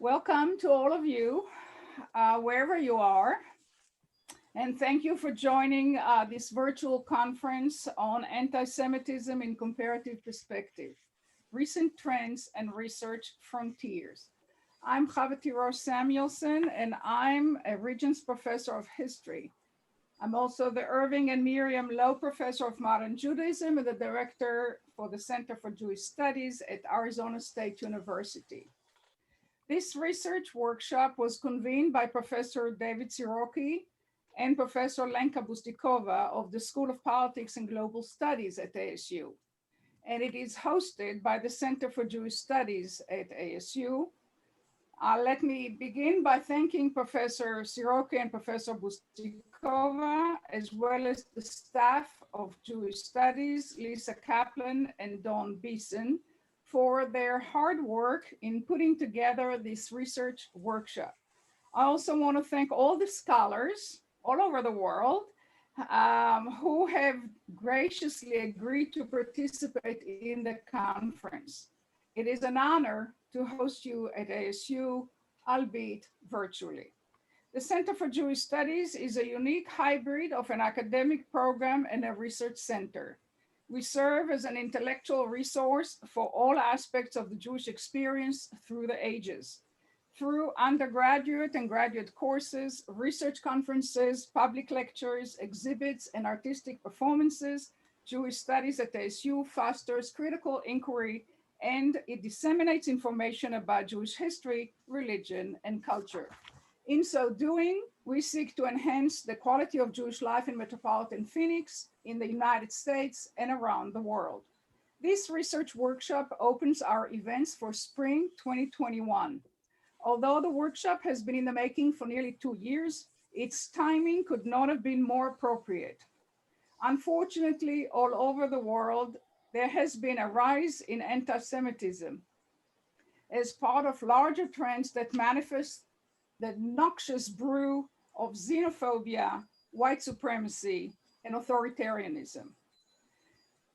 Welcome to all of you, wherever you are. And thank you for joining this virtual conference on anti-Semitism in comparative perspective, recent trends and research frontiers. I'm Chavati Rosh Samuelson, and I'm a Regents Professor of History. I'm also the Irving and Miriam Lowe Professor of Modern Judaism and the Director for the Center for Jewish Studies at Arizona State University. This research workshop was convened by Professor David Siroki and Professor Lenka Bustikova of the School of Politics and Global Studies at ASU. And it is hosted by the Center for Jewish Studies at ASU. Let me begin by thanking Professor Siroki and Professor Bustikova, as well as the staff of Jewish Studies, Lisa Kaplan and Dawn Beeson, for their hard work in putting together this research workshop. I also want to thank all the scholars all over the world who have graciously agreed to participate in the conference. It is an honor to host you at ASU, albeit virtually. The Center for Jewish Studies is a unique hybrid of an academic program and a research center. We serve as an intellectual resource for all aspects of the Jewish experience through the ages, through undergraduate and graduate courses, research conferences, public lectures, exhibits, and artistic performances. Jewish Studies at ASU fosters critical inquiry, and it disseminates information about Jewish history, religion, and culture. In so doing, we seek to enhance the quality of Jewish life in metropolitan Phoenix, in the United States, and around the world. This research workshop opens our events for spring 2021. Although the workshop has been in the making for nearly 2 years, its timing could not have been more appropriate. Unfortunately, all over the world, there has been a rise in anti-Semitism as part of larger trends that manifest the noxious brew of xenophobia, white supremacy, and authoritarianism.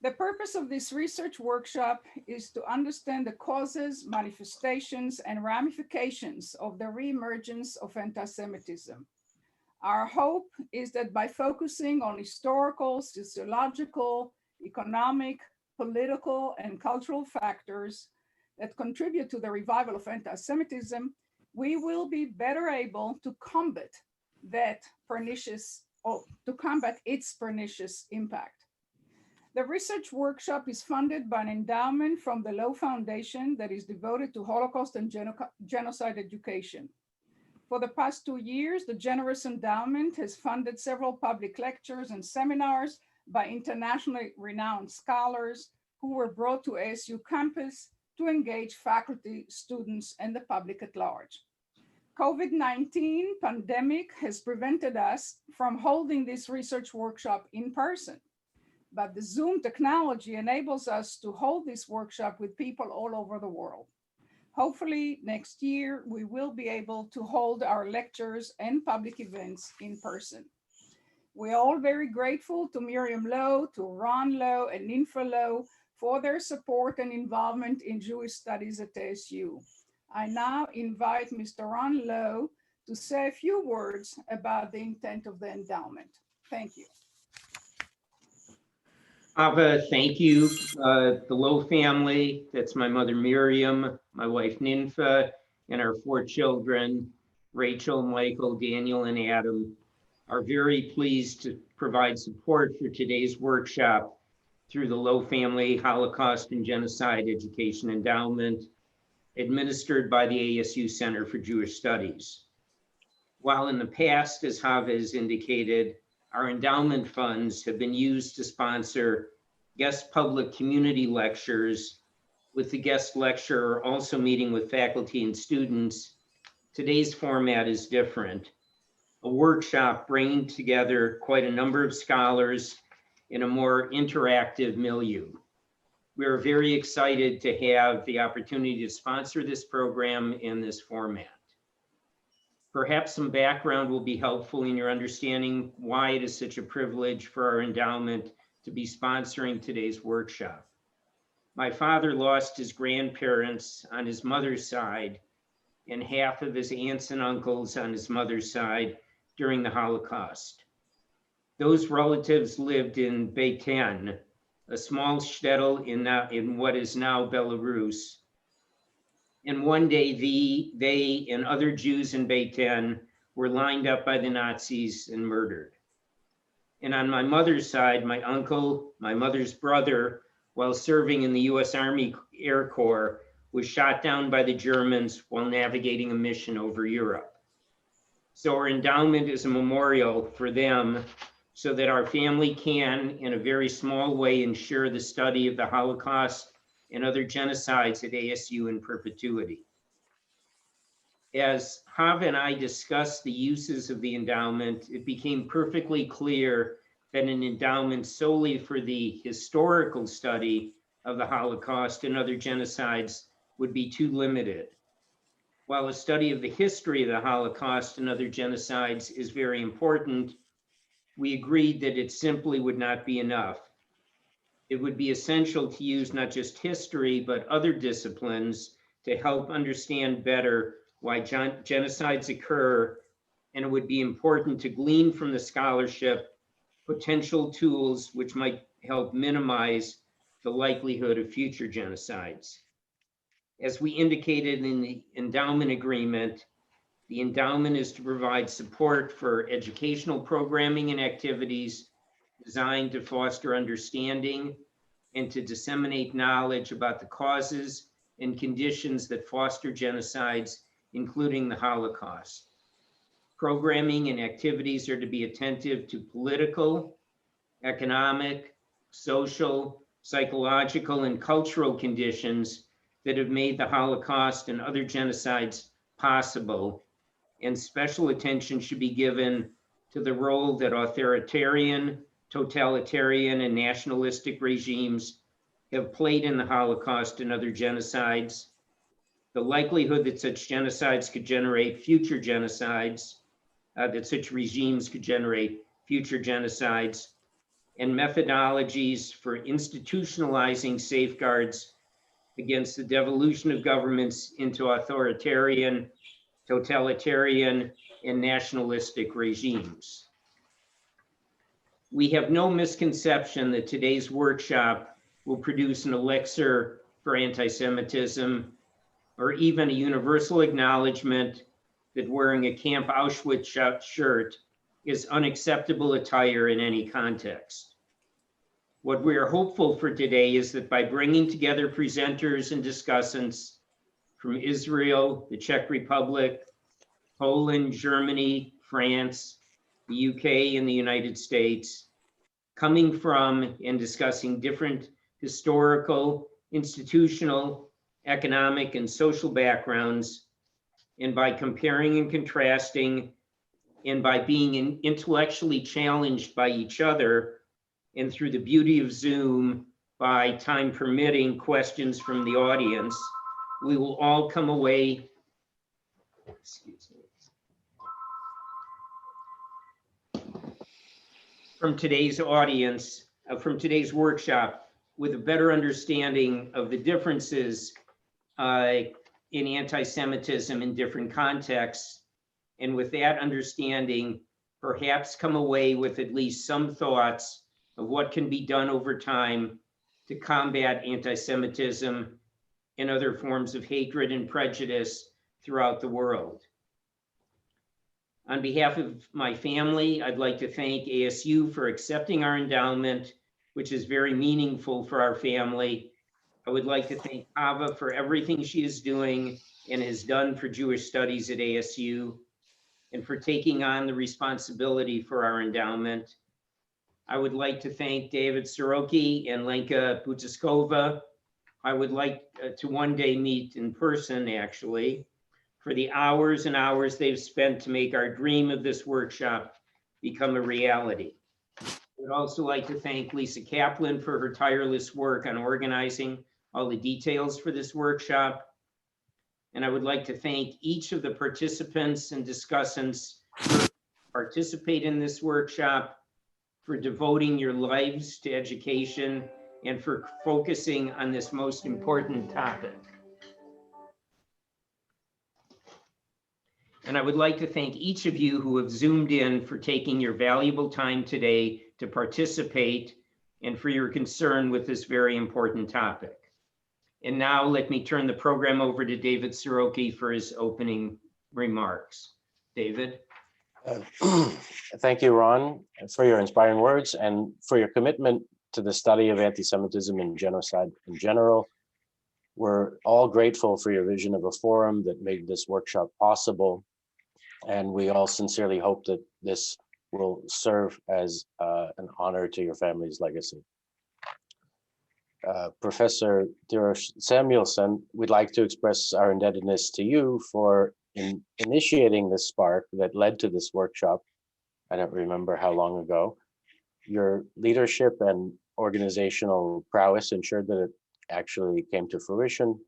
The purpose of this research workshop is to understand the causes, manifestations, and ramifications of the reemergence of anti-Semitism. Our hope is that by focusing on historical, sociological, economic, political, and cultural factors that contribute to the revival of anti-Semitism, we will be better able to combat its pernicious impact. The research workshop is funded by an endowment from the Lowe Foundation that is devoted to Holocaust and genocide education. For the past 2 years, the generous endowment has funded several public lectures and seminars by internationally renowned scholars who were brought to ASU campus to engage faculty, students, and the public at large. COVID-19 pandemic has prevented us from holding this research workshop in person, but the Zoom technology enables us to hold this workshop with people all over the world. Hopefully next year, we will be able to hold our lectures and public events in person. We're all very grateful to Miriam Lowe, to Ron Lowe, and Ninfa Lowe for their support and involvement in Jewish Studies at ASU. I now invite Mr. Ron Lowe to say a few words about the intent of the endowment. Thank you. Ava, thank you. The Lowe family, that's my mother Miriam, my wife Ninfa, and our 4 children, Rachel, Michael, Daniel, and Adam, are very pleased to provide support for today's workshop through the Lowe Family Holocaust and Genocide Education Endowment, administered by the ASU Center for Jewish Studies. While in the past, as Hava has indicated, our endowment funds have been used to sponsor guest public community lectures, with the guest lecturer also meeting with faculty and students, today's format is different. A workshop bringing together quite a number of scholars in a more interactive milieu. We are very excited to have the opportunity to sponsor this program in this format. Perhaps some background will be helpful in your understanding why it is such a privilege for our endowment to be sponsoring today's workshop. My father lost his grandparents on his mother's side and half of his aunts and uncles on his mother's side during the Holocaust. Those relatives lived in Beitan, a small shtetl in what is now Belarus. And one day they and other Jews in Beitan were lined up by the Nazis and murdered. And on my mother's side, my uncle, my mother's brother, while serving in the US Army Air Corps, was shot down by the Germans while navigating a mission over Europe. So our endowment is a memorial for them so that our family can, in a very small way, ensure the study of the Holocaust and other genocides at ASU in perpetuity. As Hava and I discussed the uses of the endowment, it became perfectly clear that an endowment solely for the historical study of the Holocaust and other genocides would be too limited. While a study of the history of the Holocaust and other genocides is very important, we agreed that it simply would not be enough. It would be essential to use not just history, but other disciplines to help understand better why genocides occur, and it would be important to glean from the scholarship potential tools which might help minimize the likelihood of future genocides. As we indicated in the endowment agreement, the endowment is to provide support for educational programming and activities designed to foster understanding and to disseminate knowledge about the causes and conditions that foster genocides, including the Holocaust. Programming and activities are to be attentive to political, economic, social, psychological, and cultural conditions that have made the Holocaust and other genocides possible, and special attention should be given to the role that authoritarian, totalitarian, and nationalistic regimes have played in the Holocaust and other genocides, the likelihood that such genocides could generate future genocides, that such regimes could generate future genocides, and methodologies for institutionalizing safeguards against the devolution of governments into authoritarian, totalitarian, and nationalistic regimes. We have no misconception that today's workshop will produce an elixir for anti-Semitism or even a universal acknowledgement that wearing a Camp Auschwitz shirt is unacceptable attire in any context. What we are hopeful for today is that by bringing together presenters and discussants from Israel, the Czech Republic, Poland, Germany, France, the UK, and the United States, coming from and discussing different historical, institutional, economic, and social backgrounds, and by comparing and contrasting, and by being intellectually challenged by each other, and through the beauty of Zoom, by time permitting questions from the audience, we will all come away, excuse me, from today's audience, from today's workshop, with a better understanding of the differences in anti-Semitism in different contexts. And with that understanding, perhaps come away with at least some thoughts of what can be done over time to combat anti-Semitism and other forms of hatred and prejudice throughout the world. On behalf of my family, I'd like to thank ASU for accepting our endowment, which is very meaningful for our family. I would like to thank Hava for everything she is doing and has done for Jewish studies at ASU, and for taking on the responsibility for our endowment. I would like to thank David Siroki and Lenka Bustikova. I would like to one day meet in person, actually, for the hours and hours they've spent to make our dream of this workshop become a reality. I would also like to thank Lisa Kaplan for her tireless work on organizing all the details for this workshop. And I would like to thank each of the participants and discussants who participate in this workshop, for devoting your lives to education, and for focusing on this most important topic. And I would like to thank each of you who have Zoomed in for taking your valuable time today to participate and for your concern with this very important topic. And now let me turn the program over to David Siroki for his opening remarks. David. Thank you, Ron, for your inspiring words and for your commitment to the study of anti-Semitism and genocide in general. We're all grateful for your vision of a forum that made this workshop possible. And we all sincerely hope that this will serve as an honor to your family's legacy. Professor Theodor Samuelson, we'd like to express our indebtedness to you for initiating this spark that led to this workshop. I don't remember how long ago. Your leadership and organizational prowess ensured that it actually came to fruition,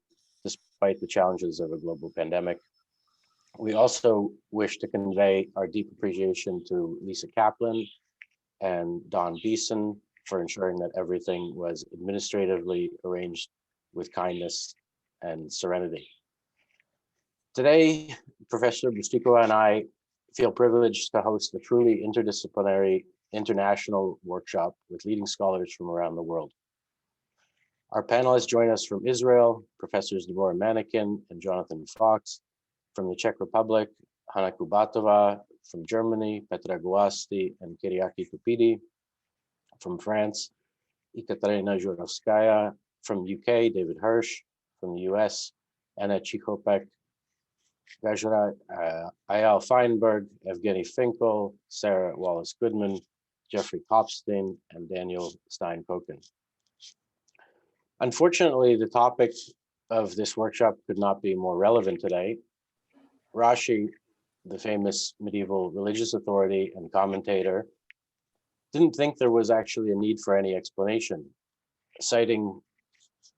despite the challenges of a global pandemic. We also wish to convey our deep appreciation to Lisa Kaplan and Don Beeson for ensuring that everything was administratively arranged with kindness and serenity. Today, Professor Bustikova and I feel privileged to host a truly interdisciplinary international workshop with leading scholars from around the world. Our panelists join us from Israel, Professors Deborah Manikin and Jonathan Fox, from the Czech Republic, Hana Kubatova, from Germany, Petra Guasti and Kyriaki Kupidi, from France, Ekaterina Zhuravskaya, from UK, David Hirsch, from the US, Anna Cichopek-Gajraj, Eyal Feinberg, Evgeny Finkel, Sarah Wallace-Goodman, Jeffrey Kopstein, and Daniel Stein-Koken. Unfortunately, the topic of this workshop could not be more relevant today. Rashi, the famous medieval religious authority and commentator, didn't think there was actually a need for any explanation. Citing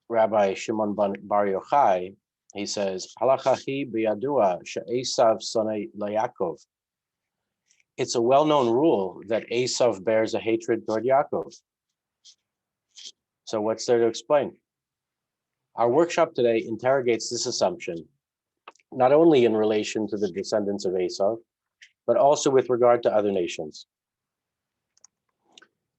Rabbi Shimon Bar Yochai, he says, "Halachahi biyadua she'esav sonei leYaakov." It's a well-known rule that Esav bears a hatred toward Yaakov. So what's there to explain? Our workshop today interrogates this assumption, not only in relation to the descendants of Esav, but also with regard to other nations.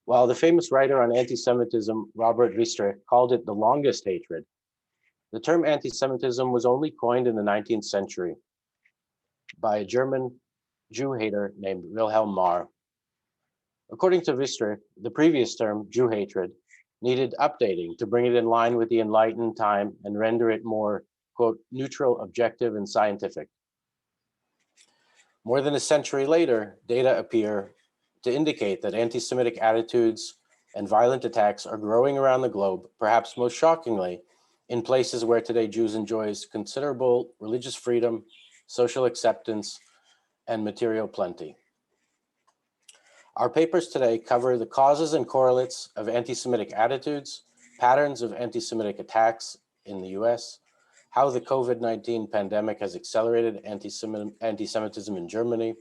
While the famous writer on anti-Semitism, Robert Wistrich, called it the longest hatred, the term anti-Semitism was only coined in the 19th century by a German Jew hater named Wilhelm Marr. According to Wistrich, the previous term, Jew hatred, needed updating to bring it in line with the enlightened time and render it more, quote, neutral, objective, and scientific. More than a century later, data appear to indicate that anti-Semitic attitudes and violent attacks are growing around the globe, perhaps most shockingly, in places where today Jews enjoy considerable religious freedom, social acceptance, and material plenty. Our papers today cover the causes and correlates of anti-Semitic attitudes, patterns of anti-Semitic attacks in the US, how the COVID-19 pandemic has accelerated anti-Semitism in Germany,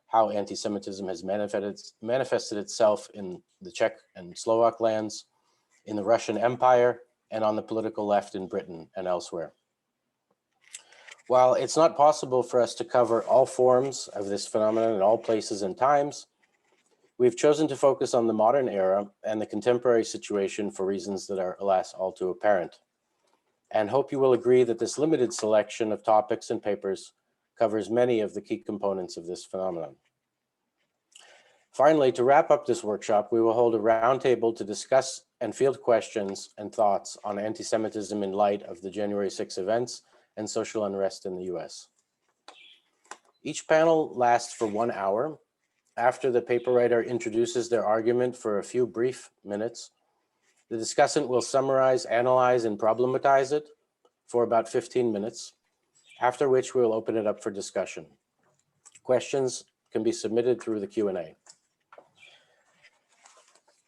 how anti-Semitism has manifested itself in the Czech and Slovak lands, in the Russian Empire, and on the political left in Britain and elsewhere. While it's not possible for us to cover all forms of this phenomenon in all places and times, we've chosen to focus on the modern era and the contemporary situation for reasons that are, alas, all too apparent, and hope you will agree that this limited selection of topics and papers covers many of the key components of this phenomenon. Finally, to wrap up this workshop, we will hold a roundtable to discuss and field questions and thoughts on anti-Semitism in light of the January 6 events and social unrest in the US. Each panel lasts for 1 hour. After the paper writer introduces their argument for a few brief minutes, the discussant will summarize, analyze, and problematize it for about 15 minutes, after which we will open it up for discussion. Questions can be submitted through the Q&A.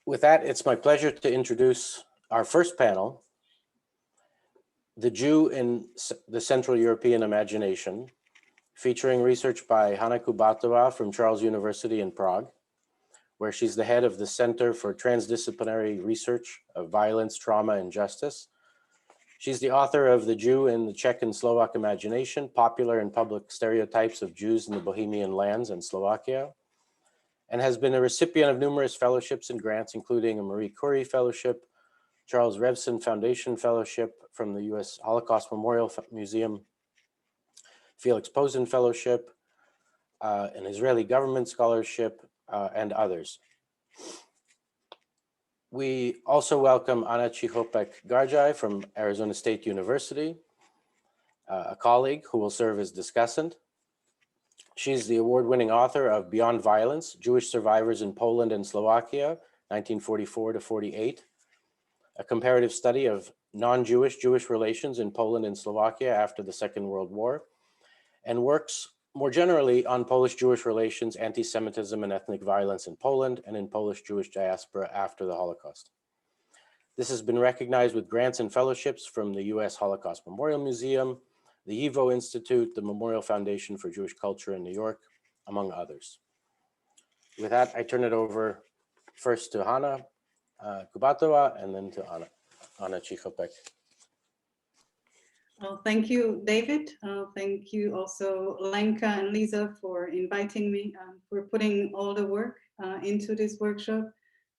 With that, it's my pleasure to introduce our first panel, The Jew in the Central European Imagination, featuring research by Hana Kubatova from Charles University in Prague, where she's the head of the Center for Transdisciplinary Research of Violence, Trauma, and Justice, She's the author of The Jew in the Czech and Slovak Imagination, Popular and Public Stereotypes of Jews in the Bohemian Lands and Slovakia, and has been a recipient of numerous fellowships and grants, including a Marie Curie Fellowship, Charles Revson Foundation Fellowship from the U.S. Holocaust Memorial Museum, Felix Posen Fellowship, an Israeli Government Scholarship, and others. We also welcome Anna Cichopek-Gajraj from Arizona State University, a colleague who will serve as discussant. She's the award-winning author of Beyond Violence, Jewish Survivors in Poland and Slovakia, 1944 to 48, a comparative study of non-Jewish Jewish relations in Poland and Slovakia after the Second World War, and works more generally on Polish-Jewish relations, anti-Semitism, and ethnic violence in Poland and in Polish-Jewish diaspora after the Holocaust. This has been recognized with grants and fellowships from the U.S. Holocaust Memorial Museum, the YIVO Institute, the Memorial Foundation for Jewish Culture in New York, among others. With that, I turn it over first to Hana Kubatova and then to Anna Cichopek. Well, thank you, David. Thank you also, Lenka and Lisa, for inviting me, for putting all the work into this workshop,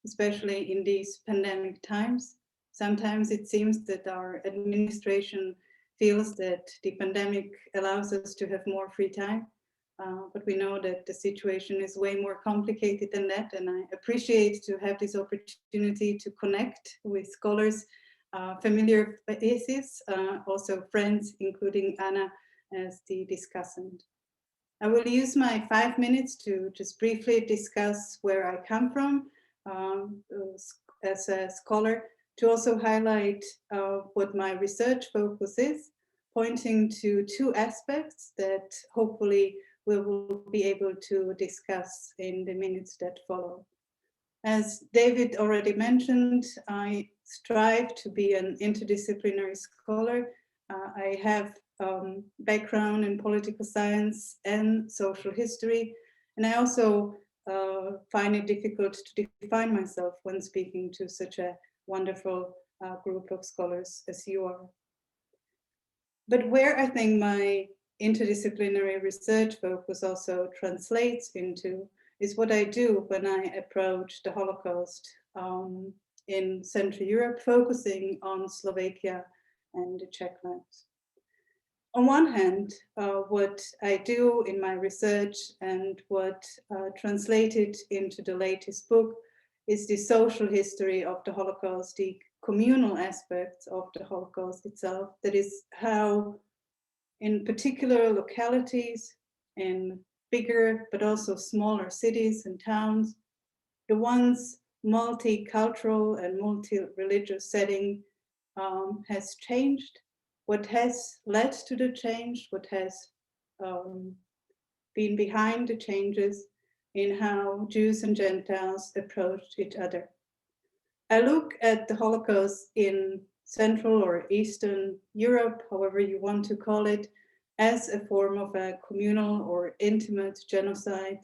especially in these pandemic times. Sometimes it seems that our administration feels that the pandemic allows us to have more free time, but we know that the situation is way more complicated than that, and I appreciate to have this opportunity to connect with scholars, familiar faces, also friends, including Anna as the discussant. I will use my 5 minutes to just briefly discuss where I come from as a scholar, to also highlight what my research focus is, pointing to two aspects that hopefully we will be able to discuss in the minutes that follow. As David already mentioned, I strive to be an interdisciplinary scholar. I have background in political science and social history, and I also find it difficult to define myself when speaking to such a wonderful group of scholars as you are. But where I think my interdisciplinary research focus also translates into is what I do when I approach the Holocaust in Central Europe, focusing on Slovakia and the Czech lands. On one hand, what I do in my research and what translated into the latest book is the social history of the Holocaust, the communal aspects of the Holocaust itself. That is how, in particular localities, in bigger but also smaller cities and towns, the once multicultural and multi-religious setting has changed, what has led to the change, what has been behind the changes in how Jews and Gentiles approached each other. I look at the Holocaust in Central or Eastern Europe, however you want to call it, as a form of a communal or intimate genocide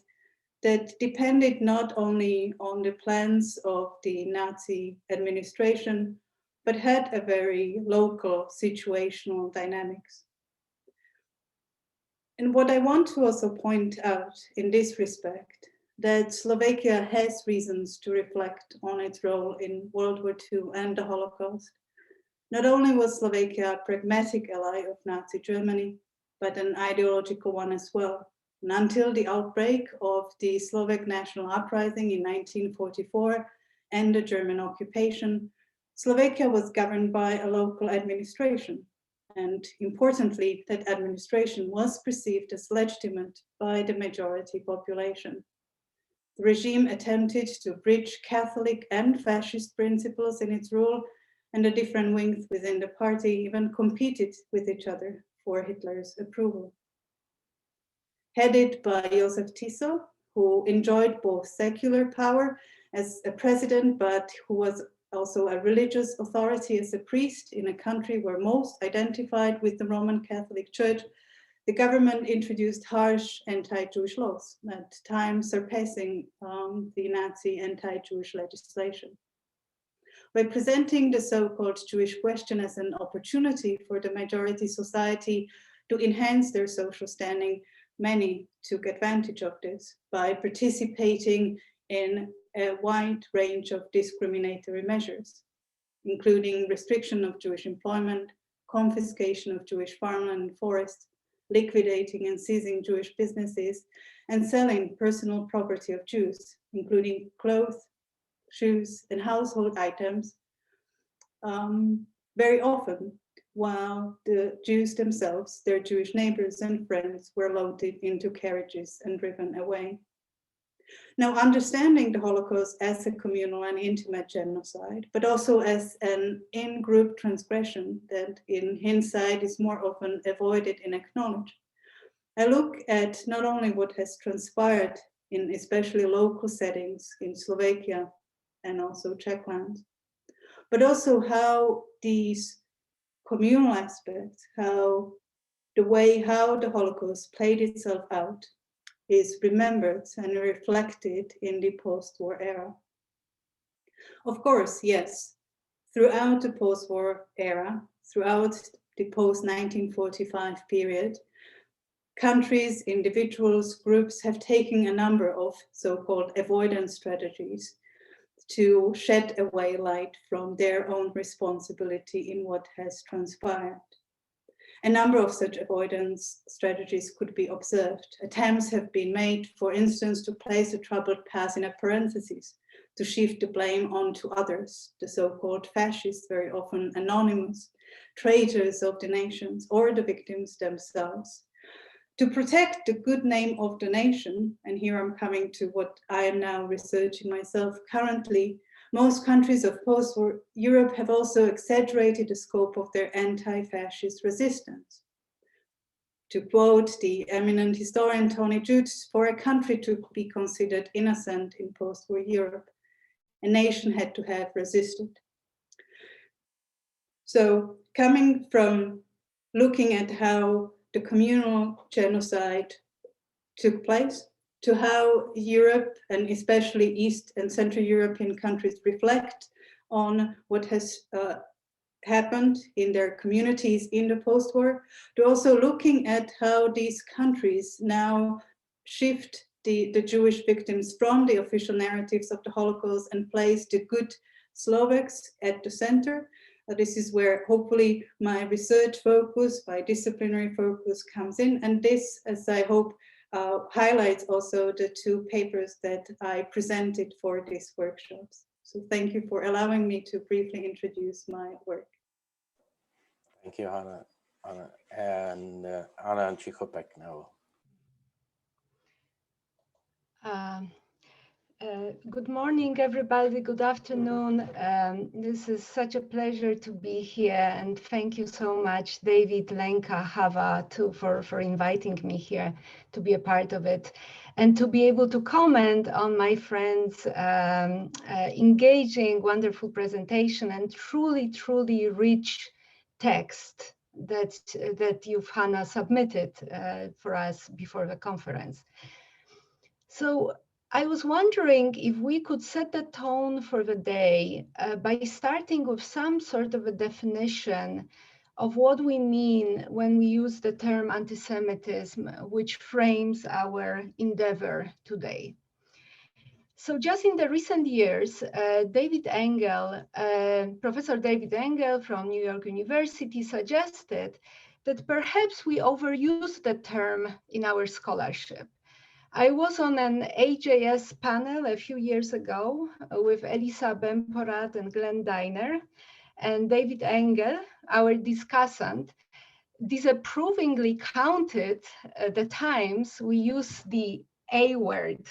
that depended not only on the plans of the Nazi administration, but had a very local situational dynamics. And what I want to also point out in this respect, that Slovakia has reasons to reflect on its role in World War II and the Holocaust. Not only was Slovakia a pragmatic ally of Nazi Germany, but an ideological one as well. And until the outbreak of the Slovak national uprising in 1944 and the German occupation, Slovakia was governed by a local administration. And importantly, that administration was perceived as legitimate by the majority population. The regime attempted to bridge Catholic and fascist principles in its rule, and the different wings within the party even competed with each other for Hitler's approval. Headed by Josef Tiso, who enjoyed both secular power as a president, but who was also a religious authority as a priest in a country where most identified with the Roman Catholic Church, the government introduced harsh anti-Jewish laws, at times surpassing the Nazi anti-Jewish legislation. By presenting the so-called Jewish question as an opportunity for the majority society to enhance their social standing, many took advantage of this by participating in a wide range of discriminatory measures, including restriction of Jewish employment, confiscation of Jewish farmland and forests, liquidating and seizing Jewish businesses, and selling personal property of Jews, including clothes, shoes, and household items, very often while the Jews themselves, their Jewish neighbors and friends, were loaded into carriages and driven away. Now, understanding the Holocaust as a communal and intimate genocide, but also as an in-group transgression that in hindsight is more often avoided and acknowledged, I look at not only what has transpired in especially local settings in Slovakia and also Czech land, but also how these communal aspects, how the Holocaust played itself out is remembered and reflected in the post-war era. Of course, yes, throughout the post-war era, throughout the post-1945 period, countries, individuals, groups have taken a number of so-called avoidance strategies to shed away light from their own responsibility in what has transpired. A number of such avoidance strategies could be observed. Attempts have been made, for instance, to place the troubled past in a parenthesis, to shift the blame onto others, the so-called fascists, very often anonymous, traitors of the nations or the victims themselves. To protect the good name of the nation, and here I'm coming to what I am now researching myself currently, most countries of post-war Europe have also exaggerated the scope of their anti-fascist resistance. To quote the eminent historian Tony Judt, for a country to be considered innocent in post-war Europe, a nation had to have resisted. So coming from looking at how the communal genocide took place, to how Europe and especially East and Central European countries reflect on what has happened in their communities in the post-war, to also looking at how these countries now shift the Jewish victims from the official narratives of the Holocaust and place the good Slovaks at the center. This is where hopefully my research focus, my disciplinary focus comes in. And this, as I hope, highlights also the two papers that I presented for these workshops. So thank you for allowing me to briefly introduce my work. Thank you, Hana. And Hana and Cichopek now. Good morning, everybody. Good afternoon. This is such a pleasure to be here, and thank you so much, David, Lenka, Hava, for inviting me here to be a part of it, and to be able to comment on my friend's engaging, wonderful presentation and truly rich text that you've, Hana, submitted for us before the conference. So I was wondering if we could set the tone for the day by starting with some sort of a definition of what we mean when we use the term anti-Semitism, which frames our endeavor today. So just in the recent years, Professor David Engel from New York University suggested that perhaps we overuse the term in our scholarship. I was on an AJS panel a few years ago with Elisa Bemporat and Glenn Diner, and David Engel, our discussant, disapprovingly counted the times we used the A word.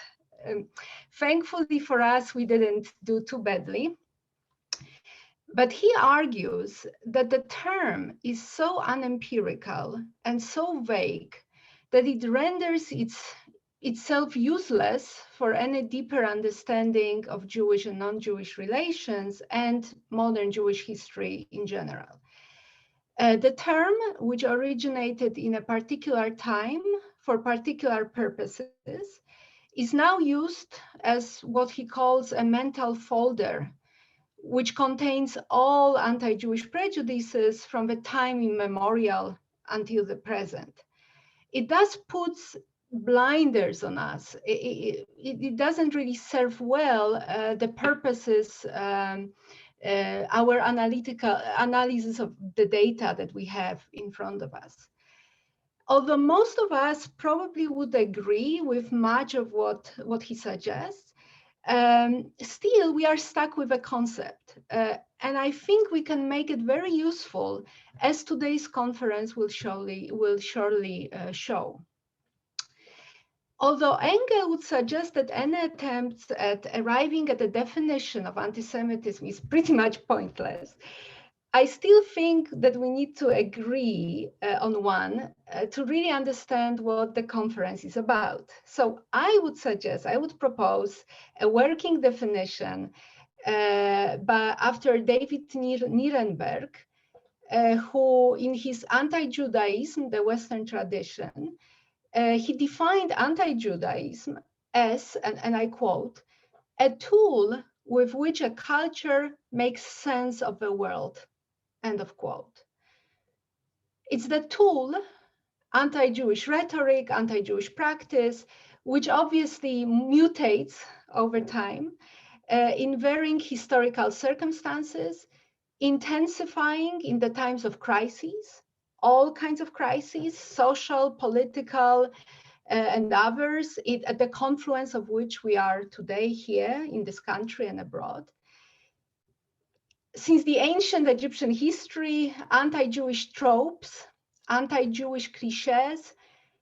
Thankfully for us, we didn't do too badly. But he argues that the term is so unempirical and so vague that it renders itself useless for any deeper understanding of Jewish and non-Jewish relations and modern Jewish history in general. The term, which originated in a particular time for particular purposes, is now used as what he calls a mental folder, which contains all anti-Jewish prejudices from the time immemorial until the present. It does put blinders on us. It doesn't really serve well the purposes, our analytical analysis of the data that we have in front of us. Although most of us probably would agree with much of what he suggests, still we are stuck with a concept. And I think we can make it very useful, as today's conference will surely show. Although Engel would suggest that any attempt at arriving at a definition of anti-Semitism is pretty much pointless, I still think that we need to agree on one to really understand what the conference is about. So I would propose a working definition but after David Nirenberg, who in his Anti-Judaism, the Western tradition, he defined anti-Judaism as, and I quote, a tool with which a culture makes sense of the world, end of quote. It's the tool, anti-Jewish rhetoric, anti-Jewish practice, which obviously mutates over time in varying historical circumstances, intensifying in the times of crises, all kinds of crises, social, political, and others, at the confluence of which we are today here in this country and abroad. Since the ancient Egyptian history, anti-Jewish tropes, anti-Jewish cliches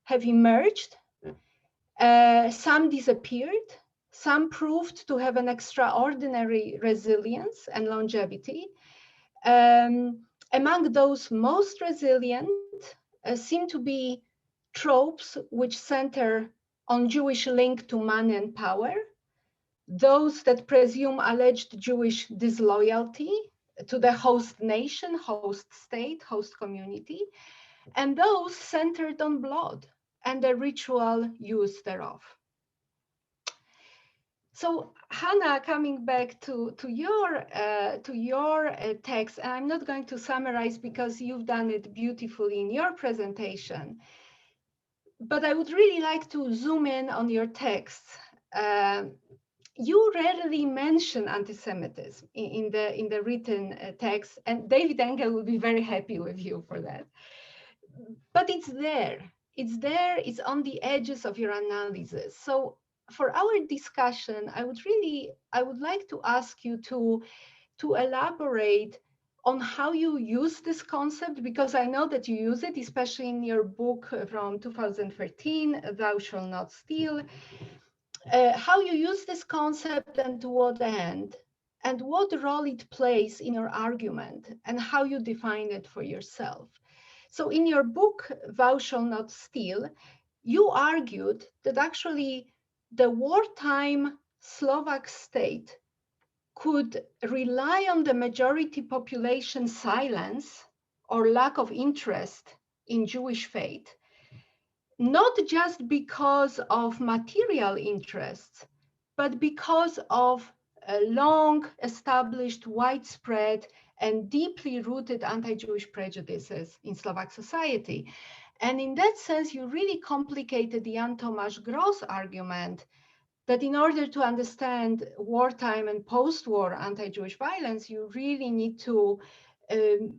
have emerged. Some disappeared, some proved to have an extraordinary resilience and longevity. Among those most resilient seem to be tropes which center on Jewish link to money and power, those that presume alleged Jewish disloyalty to the host nation, host state, host community, and those centered on blood and the ritual use thereof. So Hana, coming back to your text, and I'm not going to summarize because you've done it beautifully in your presentation, but I would really like to zoom in on your text. You rarely mention anti-Semitism in the written text, and David Engel will be very happy with you for that. But it's there. It's there. It's on the edges of your analysis. So for our discussion, I would like to ask you to elaborate on how you use this concept, because I know that you use it, especially in your book from 2013, Thou Shalt Not Steal. How you use this concept and to what end, and what role it plays in your argument, and how you define it for yourself. So in your book, Thou Shalt Not Steal, you argued that actually the wartime Slovak state could rely on the majority population silence or lack of interest in Jewish faith, not just because of material interests, but because of long established, widespread, and deeply rooted anti-Jewish prejudices in Slovak society. And in that sense, you really complicated the Jan Tomáš Gross argument that in order to understand wartime and post-war anti-Jewish violence, you really need to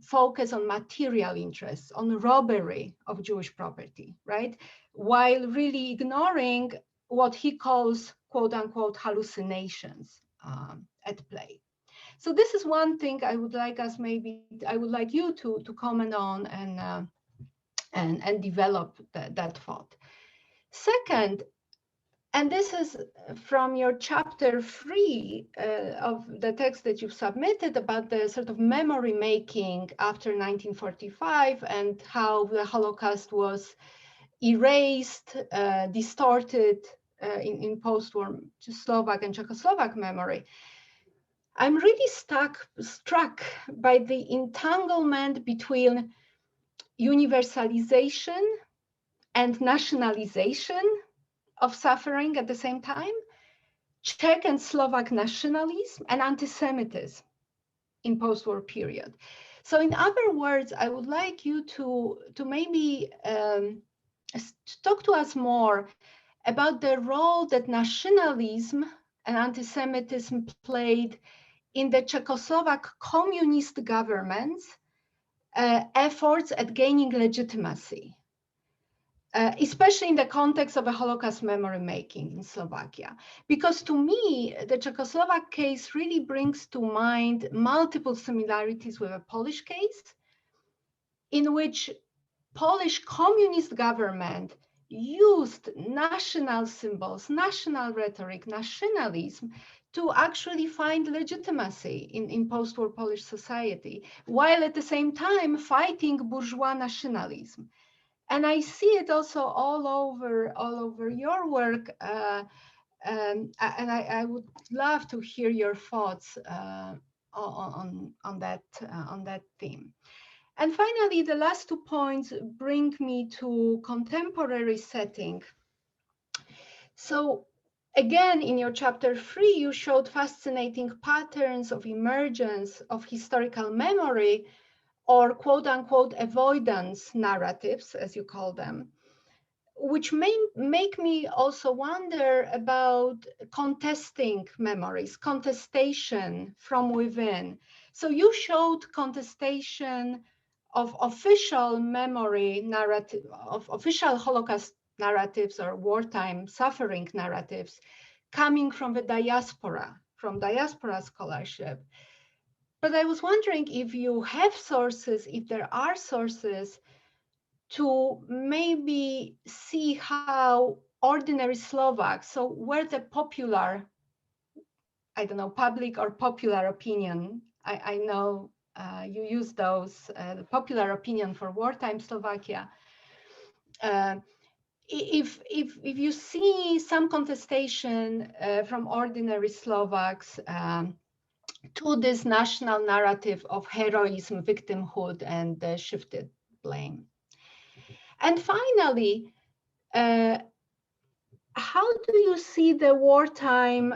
focus on material interests, on robbery of Jewish property, right? While really ignoring what he calls, quote unquote, hallucinations at play. So this is one thing I would like you to comment on and develop that thought. Second, and this is from your chapter 3 of the text that you've submitted about the sort of memory making after 1945 and how the Holocaust was erased, distorted in post-war Slovak and Czechoslovak memory. I'm really struck by the entanglement between universalization and nationalization of suffering at the same time, Czech and Slovak nationalism and anti-Semitism in post-war period. So in other words, I would like you to maybe talk to us more about the role that nationalism and anti-Semitism played in the Czechoslovak communist government's efforts at gaining legitimacy, especially in the context of a Holocaust memory making in Slovakia. Because to me, the Czechoslovak case really brings to mind multiple similarities with a Polish case, in which Polish communist government used national symbols, national rhetoric, nationalism to actually find legitimacy in post-war Polish society, while at the same time fighting bourgeois nationalism. And I see it also all over your work, and I would love to hear your thoughts on that theme. And finally, the last 2 points bring me to contemporary setting. So again, in your chapter 3, you showed fascinating patterns of emergence of historical memory, or quote unquote avoidance narratives, as you call them, which may make me also wonder about contesting memories, contestation from within. So you showed contestation of official memory narrative, of official Holocaust narratives or wartime suffering narratives coming from the diaspora, from diaspora scholarship. But I was wondering if you have sources, if there are sources to maybe see how ordinary Slovaks, so where the popular, I don't know, public or popular opinion, I know you use those, the popular opinion for wartime Slovakia. If you see some contestation from ordinary Slovaks to this national narrative of heroism, victimhood, and shifted blame. And finally, how do you see the wartime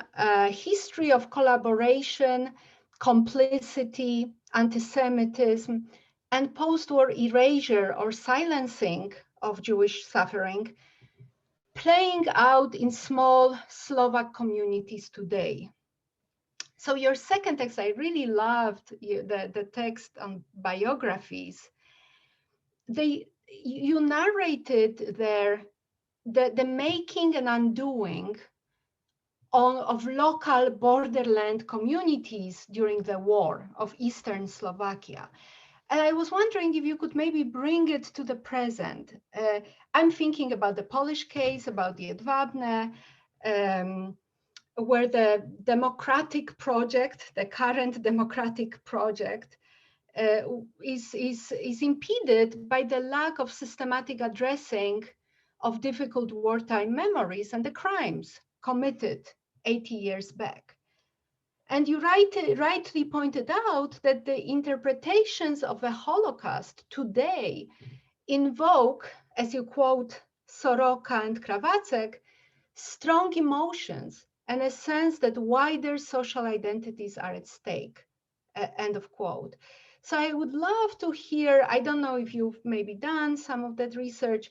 history of collaboration, complicity, anti-Semitism, and post-war erasure or silencing of Jewish suffering playing out in small Slovak communities today? So your second text, I really loved the text on biographies. You narrated there the making and undoing of local borderland communities during the war of Eastern Slovakia. And I was wondering if you could maybe bring it to the present. I'm thinking about the Polish case, about the Jedwabne, where the democratic project, the current democratic project, is impeded by the lack of systematic addressing of difficult wartime memories and the crimes committed 80 years back. And you rightly pointed out that the interpretations of the Holocaust today invoke, as you quote Soroka and Krawacek, strong emotions and a sense that wider social identities are at stake, end of quote. So I would love to hear, I don't know if you've maybe done some of that research,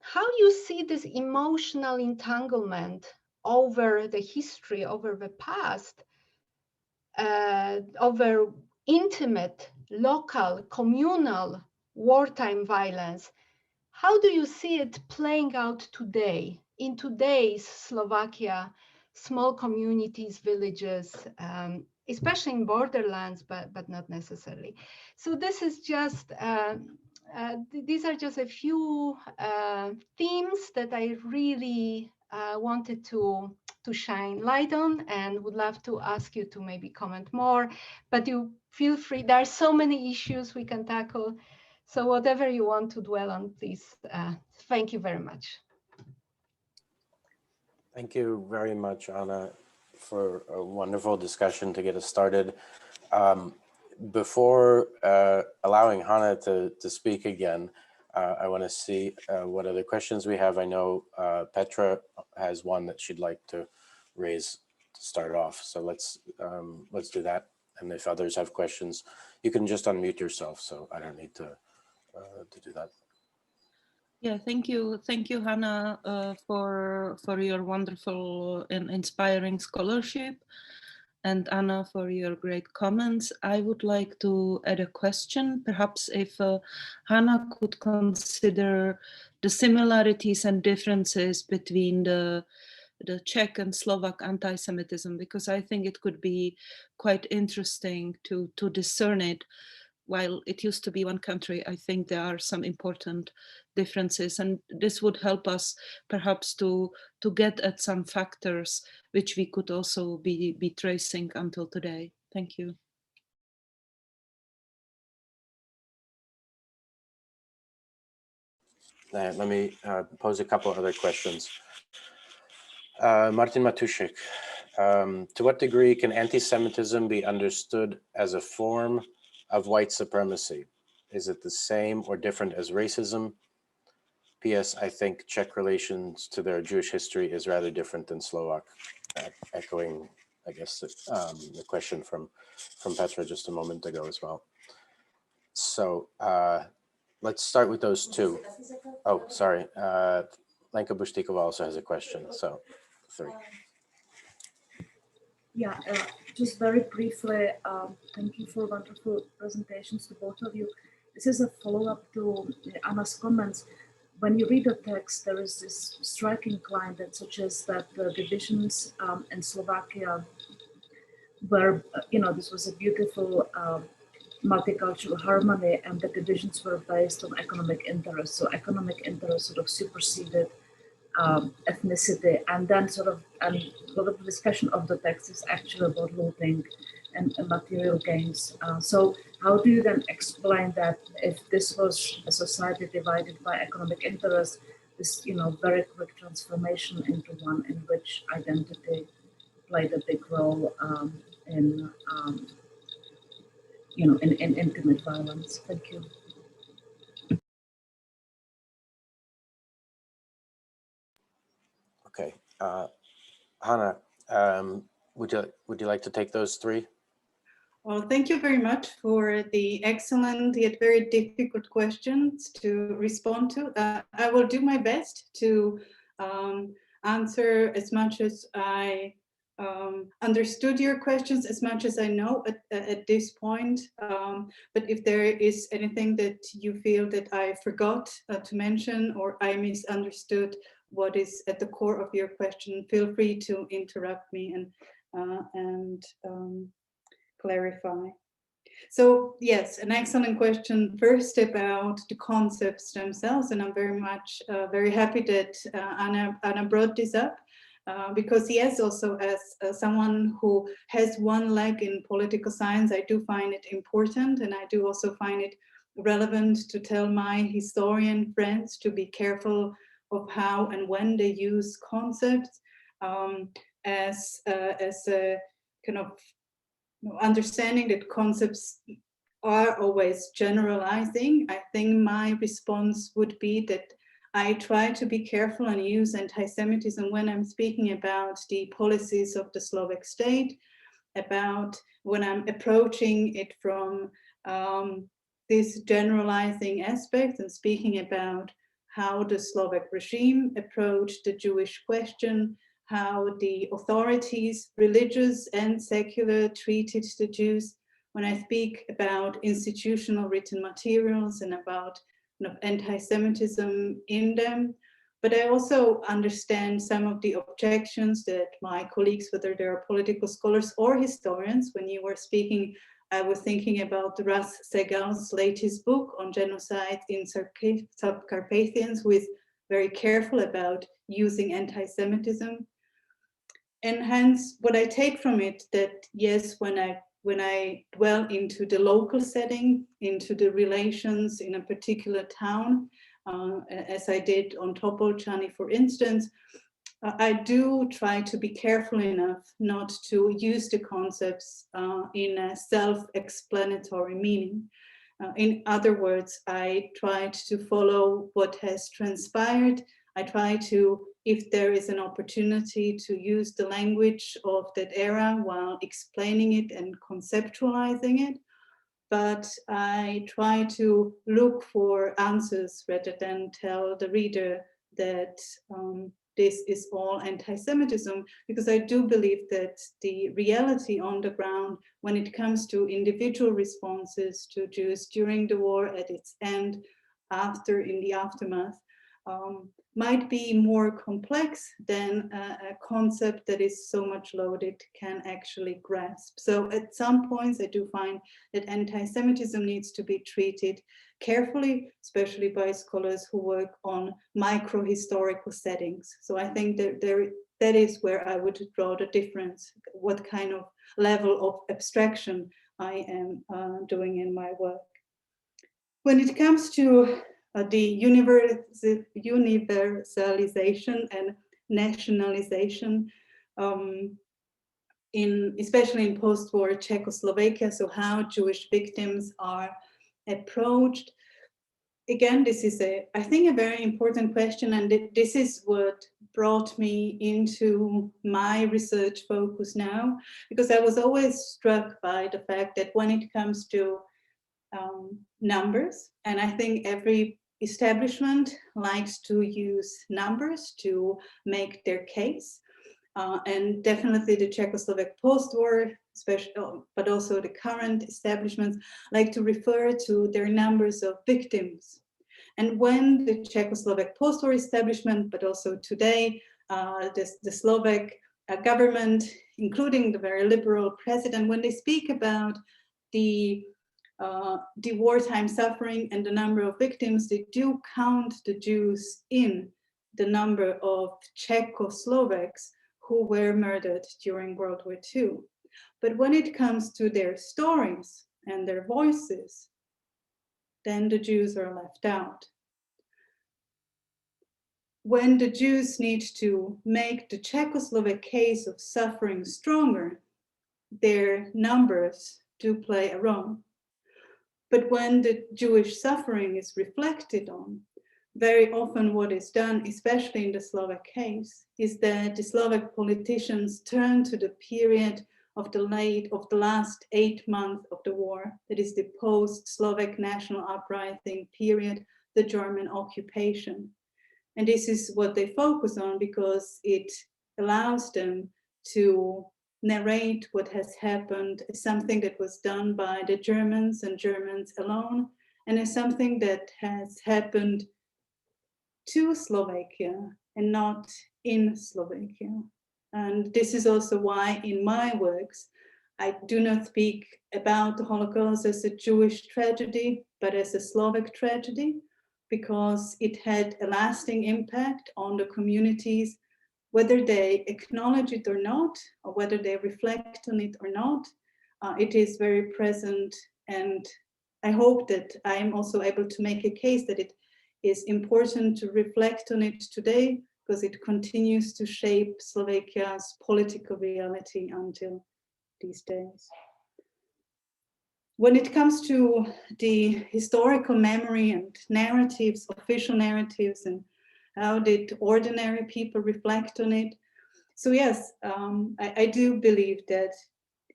how you see this emotional entanglement over the history, over the past, over intimate, local, communal wartime violence. How do you see it playing out today, in today's Slovakia, small communities, villages, especially in borderlands, but not necessarily. So this is just, these are just a few themes that I really wanted to shine light on, and would love to ask you to maybe comment more, but you feel free. There are so many issues we can tackle. So whatever you want to dwell on, please. Thank you very much. Thank you very much, Anna, for a wonderful discussion to get us started. Before allowing Hana to speak again, I want to see what other questions we have. I know Petra has one that she'd like to raise to start off. So let's do that. And if others have questions, you can just unmute yourself. So I don't need to do that. Yeah, thank you, Hana, for your wonderful and inspiring scholarship, and Anna for your great comments. I would like to add a question, perhaps if Hana could consider the similarities and differences between the Czech and Slovak anti-Semitism, because I think it could be quite interesting to discern it. While it used to be one country, I think there are some important differences, and this would help us perhaps to get at some factors which we could also be tracing until today. Thank you. Let me pose a couple other questions. Martin Matuszek, to what degree can anti-Semitism be understood as a form of white supremacy? Is it the same or different as racism? P.S. I think Czech relations to their Jewish history is rather different than Slovak. Echoing, I guess, the question from Petra just a moment ago as well. So let's start with those two. Oh, sorry. Lenka Bustikova also has a question. So 3. Yeah, just very briefly, thank you for wonderful presentations to both of you. This is a follow-up to Anna's comments. When you read the text, there is this striking line that suggests that the divisions in Slovakia were, this was a beautiful multicultural harmony, and the divisions were based on economic interest. So economic interest sort of superseded ethnicity, and then and a lot of the discussion of the text is actually about looting and material gains. So how do you then explain that if this was a society divided by economic interest, this very quick transformation into one in which identity played a big role in intimate violence? Thank you. Okay, Hana, would you like to take those 3? Well, thank you very much for the excellent yet very difficult questions to respond to. I will do my best to answer as much as I understood your questions, as much as I know at this point. But if there is anything that you feel that I forgot to mention or I misunderstood what is at the core of your question, feel free to interrupt me and clarify. So yes, an excellent question. First about the concepts themselves, and I'm very much very happy that Anna brought this up. Because yes, also as someone who has one leg in political science, I do find it important, and I do also find it relevant to tell my historian friends to be careful of how and when they use concepts as a kind of understanding that concepts are always generalizing. I think my response would be that I try to be careful and use anti-Semitism when I'm speaking about the policies of the Slovak state, about when I'm approaching it from this generalizing aspect and speaking about how the Slovak regime approached the Jewish question, how the authorities, religious and secular, treated the Jews. When I speak about institutional written materials and about anti-Semitism in them, but I also understand some of the objections that my colleagues, whether they're political scholars or historians, when you were speaking, I was thinking about Ras Segal's latest book on genocide in Subcarpathians, who is very careful about using anti-Semitism. And hence, what I take from it that yes, when I dwell into the local setting, into the relations in a particular town, as I did on Topolčany, for instance, I do try to be careful enough not to use the concepts in a self-explanatory meaning. In other words, I tried to follow what has transpired. I try to, if there is an opportunity, to use the language of that era while explaining it and conceptualizing it. But I try to look for answers rather than tell the reader that this is all anti-Semitism, because I do believe that the reality on the ground when it comes to individual responses to Jews during the war, at its end, after, in the aftermath, might be more complex than a concept that is so much loaded can actually grasp. So at some points I do find that anti-Semitism needs to be treated carefully, especially by scholars who work on micro-historical settings. So I think that that is where I would draw the difference, what kind of level of abstraction I am doing in my work. When it comes to the universalization and nationalization, especially in post-war Czechoslovakia, so how Jewish victims are approached. Again, this is I think a very important question, and this is what brought me into my research focus now, because I was always struck by the fact that when it comes to numbers, and I think every establishment likes to use numbers to make their case, and definitely the Czechoslovak post-war, especially, but also the current establishments like to refer to their numbers of victims. And when the Czechoslovak post-war establishment, but also today, the Slovak government, including the very liberal president, when they speak about the wartime suffering and the number of victims, they do count the Jews in the number of Czechoslovaks who were murdered during World War II. But when it comes to their stories and their voices, then the Jews are left out. When the Jews need to make the Czechoslovak case of suffering stronger, their numbers do play a role. But when the Jewish suffering is reflected on, very often what is done, especially in the Slovak case, is that the Slovak politicians turn to the period of the last 8 months of the war, that is the post-Slovak national uprising period, the German occupation. And this is what they focus on because it allows them to narrate what has happened as something that was done by the Germans and Germans alone, and as something that has happened to Slovakia and not in Slovakia. And this is also why in my works, I do not speak about the Holocaust as a Jewish tragedy, but as a Slovak tragedy, because it had a lasting impact on the communities, whether they acknowledge it or not, or whether they reflect on it or not. It is very present, and I hope that I am also able to make a case that it is important to reflect on it today, because it continues to shape Slovakia's political reality until these days. When it comes to the historical memory and narratives, official narratives, and how did ordinary people reflect on it? So yes, I do believe that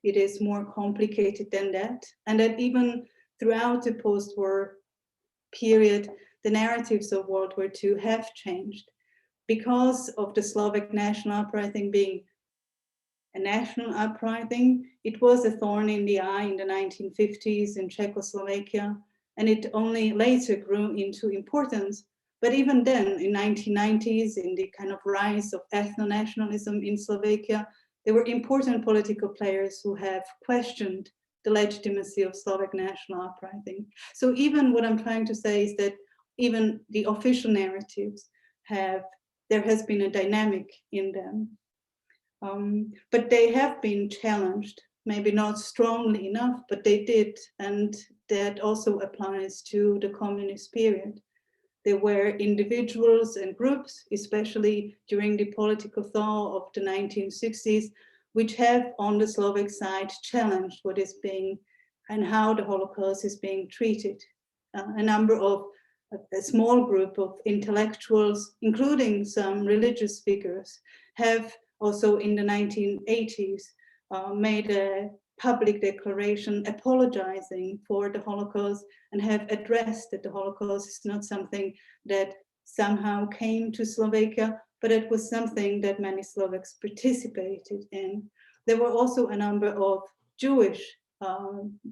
it is more complicated than that, and that even throughout the post-war period, the narratives of World War II have changed. Because of the Slovak national uprising being a national uprising, it was a thorn in the eye in the 1950s in Czechoslovakia, and it only later grew into importance. But even then, in 1990s, in the kind of rise of ethno-nationalism in Slovakia, there were important political players who have questioned the legitimacy of Slovak national uprising. So even what I'm trying to say is that even the official narratives there has been a dynamic in them. But they have been challenged, maybe not strongly enough, but they did. And that also applies to the communist period. There were individuals and groups, especially during the political thaw of the 1960s, which have on the Slovak side challenged what is being and how the Holocaust is being treated. A number of a small group of intellectuals, including some religious figures, have also in the 1980s made a public declaration apologizing for the Holocaust and have addressed that the Holocaust is not something that somehow came to Slovakia, but it was something that many Slovaks participated in. There were also a number of Jewish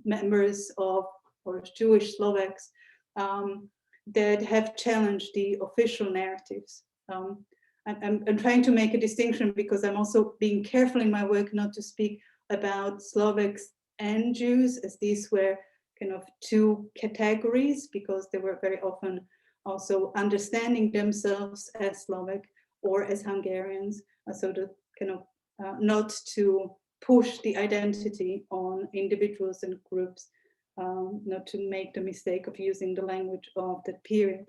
members of, or Jewish Slovaks that have challenged the official narratives. I'm trying to make a distinction because I'm also being careful in my work not to speak about Slovaks and Jews, as these were kind of two categories, because they were very often also understanding themselves as Slovak or as Hungarians, so to kind of not to push the identity on individuals and groups, not to make the mistake of using the language of that period.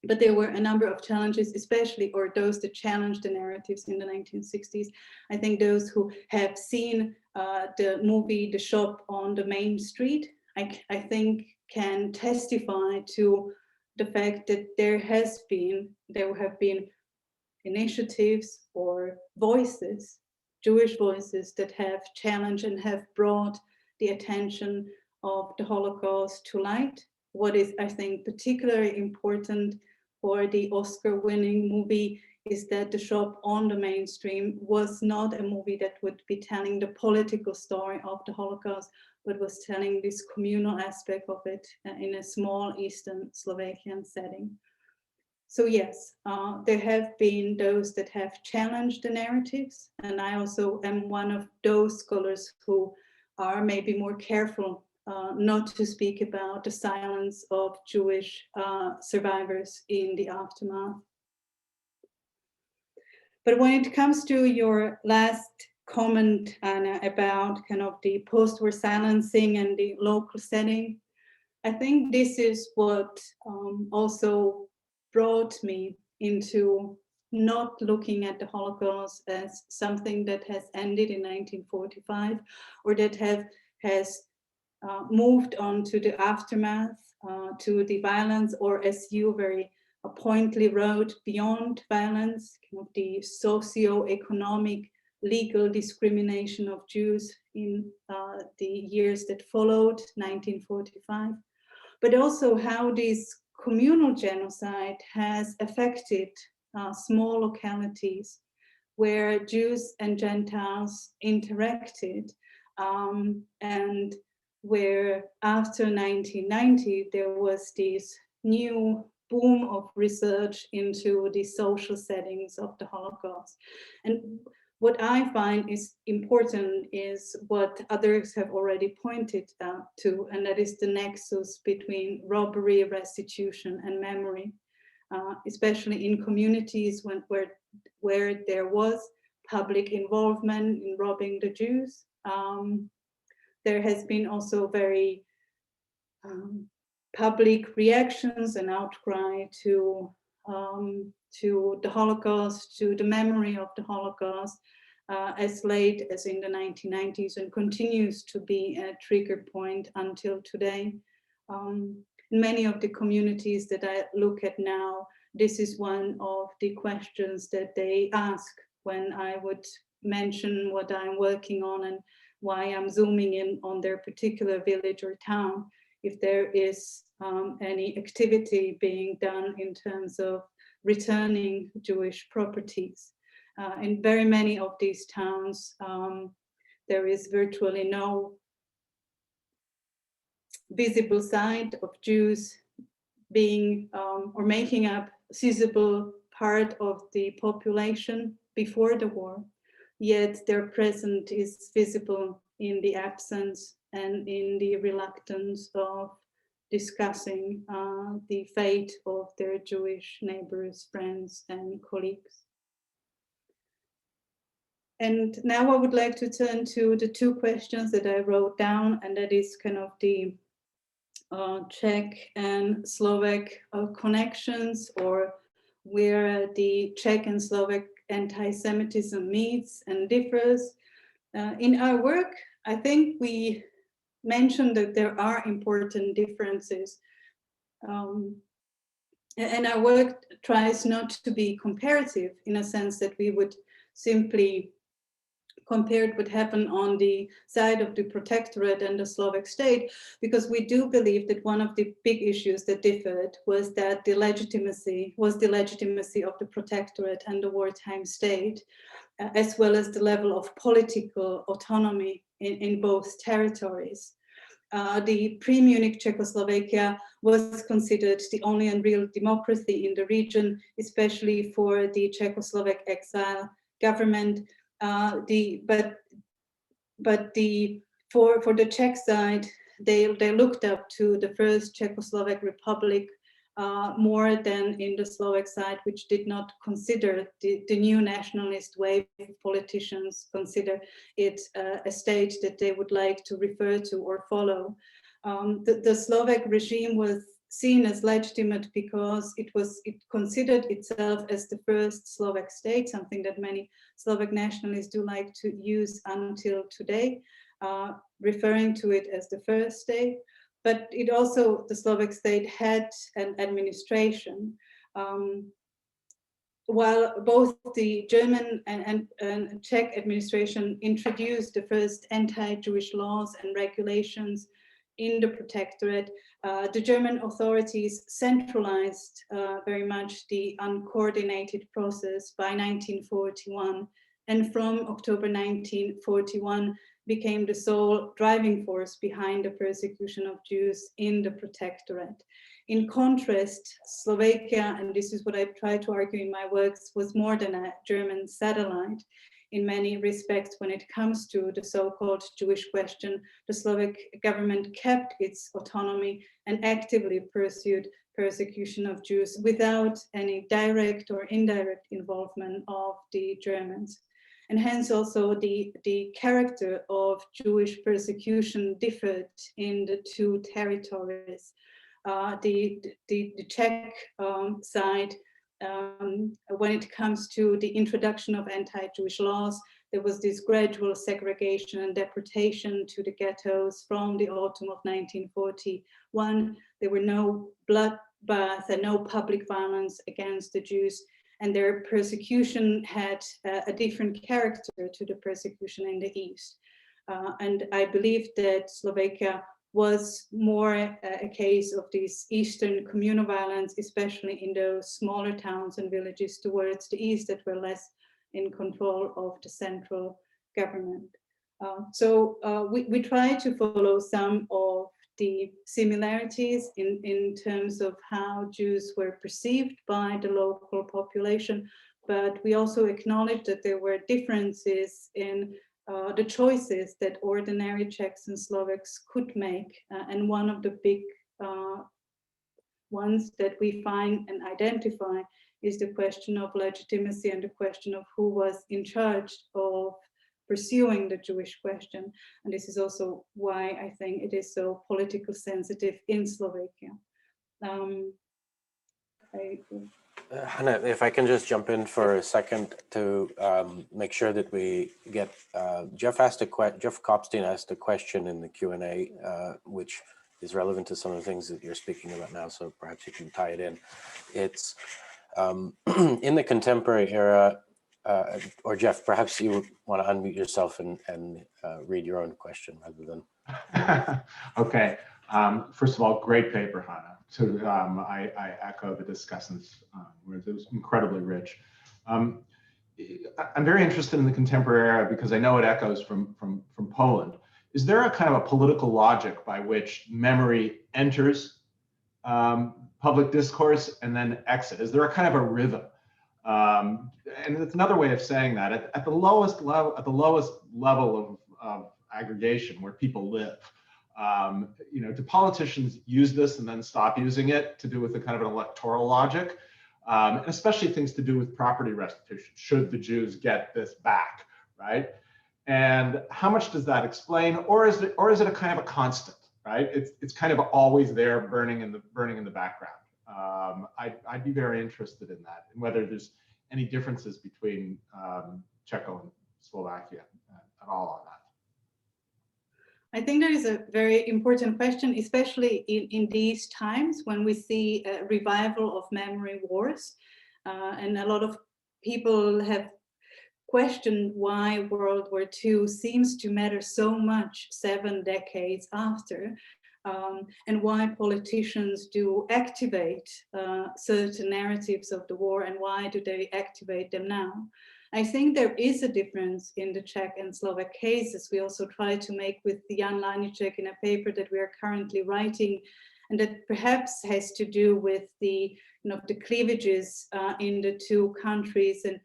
But there were a number of challenges, especially, or those that challenged the narratives in the 1960s. I think those who have seen the movie The Shop on the Main Street, I think can testify to the fact that there have been initiatives or voices, Jewish voices, that have challenged and have brought the attention of the Holocaust to light. What is, I think, particularly important for the Oscar-winning movie is that The Shop on the Mainstream was not a movie that would be telling the political story of the Holocaust, but was telling this communal aspect of it in a small Eastern Slovakian setting. So yes, there have been those that have challenged the narratives, and I also am one of those scholars who are maybe more careful not to speak about the silence of Jewish survivors in the aftermath. But when it comes to your last comment, Anna, about kind of the post-war silencing and the local setting, I think this is what also brought me into not looking at the Holocaust as something that has ended in 1945 or that has moved on to the aftermath, to the violence, or as you very pointedly wrote, beyond violence, kind of the socio-economic legal discrimination of Jews in the years that followed 1945, but also how this communal genocide has affected small localities where Jews and Gentiles interacted, and where after 1990 there was this new boom of research into the social settings of the Holocaust. And what I find is important is what others have already pointed to, and that is the nexus between robbery, restitution, and memory, especially in communities where there was public involvement in robbing the Jews. There has been also very public reactions and outcry to the Holocaust, to the memory of the Holocaust, as late as in the 1990s, and continues to be a trigger point until today. In many of the communities that I look at now, this is one of the questions that they ask when I would mention what I'm working on and why I'm zooming in on their particular village or town, if there is any activity being done in terms of returning Jewish properties. In very many of these towns, there is virtually no visible site of Jews being or making up a sizable part of the population before the war, yet their presence is visible in the absence and in the reluctance of discussing the fate of their Jewish neighbors, friends, and colleagues. And now I would like to turn to the two questions that I wrote down, and that is kind of the Czech and Slovak connections, or where the Czech and Slovak anti-Semitism meets and differs. In our work, I think we mentioned that there are important differences. And our work tries not to be comparative in a sense that we would simply compare what happened on the side of the protectorate and the Slovak state, because we do believe that one of the big issues that differed was that the legitimacy of the protectorate and the wartime state, as well as the level of political autonomy in both territories. The pre-Munich Czechoslovakia was considered the only and real democracy in the region, especially for the Czechoslovak exile government. For the Czech side, they looked up to the first Czechoslovak Republic more than in the Slovak side, which did not consider the new nationalist wave of politicians consider it a state that they would like to refer to or follow. The Slovak regime was seen as legitimate because it considered itself as the first Slovak state, something that many Slovak nationalists do like to use until today, referring to it as the first state. But it also, the Slovak state had an administration. While both the German and Czech administration introduced the first anti-Jewish laws and regulations in the protectorate, the German authorities centralized very much the uncoordinated process by 1941, and from October 1941 became the sole driving force behind the persecution of Jews in the protectorate. In contrast, Slovakia, and this is what I try to argue in my works, was more than a German satellite. In many respects, when it comes to the so-called Jewish question, the Slovak government kept its autonomy and actively pursued persecution of Jews without any direct or indirect involvement of the Germans. And hence also the character of Jewish persecution differed in the two territories. The Czech side, when it comes to the introduction of anti-Jewish laws, there was this gradual segregation and deportation to the ghettos from the autumn of 1941. There were no bloodbaths and no public violence against the Jews, and their persecution had a different character to the persecution in the East. And I believe that Slovakia was more a case of this Eastern communal violence, especially in those smaller towns and villages towards the East that were less in control of the central government. We try to follow some of the similarities in terms of how Jews were perceived by the local population, but we also acknowledge that there were differences in the choices that ordinary Czechs and Slovaks could make. And one of the big ones that we find and identify is the question of legitimacy and the question of who was in charge of pursuing the Jewish question. And this is also why I think it is so politically sensitive in Slovakia. Hana, if I can just jump in for a second to make sure that we get, Jeff Kopstein asked a question in the Q&A, which is relevant to some of the things that you're speaking about now, so perhaps you can tie it in. It's in the contemporary era, or Jeff, perhaps you want to unmute yourself and read your own question rather than. Okay. First of all, great paper, Hana. So I echo the discussants, where it was incredibly rich. I'm very interested in the contemporary era because I know it echoes from Poland. Is there a kind of a political logic by which memory enters public discourse and then exit? Is there a kind of a rhythm? And it's another way of saying that at the lowest level of aggregation where people live. Do politicians use this and then stop using it to do with a kind of an electoral logic, and especially things to do with property restitution? Should the Jews get this back, right? And how much does that explain, or is it a kind of a constant, right? It's kind of always there, burning in the background. I'd be very interested in that, and whether there's any differences between Czech and Slovakia at all on that. I think that is a very important question, especially in these times when we see a revival of memory wars. And a lot of people have questioned why World War II seems to matter so much 7 decades after, and why politicians do activate certain narratives of the war, and why do they activate them now. I think there is a difference in the Czech and Slovak cases. We also try to make with Jan Lajnicek in a paper that we are currently writing, and that perhaps has to do with the, the cleavages in the two countries, and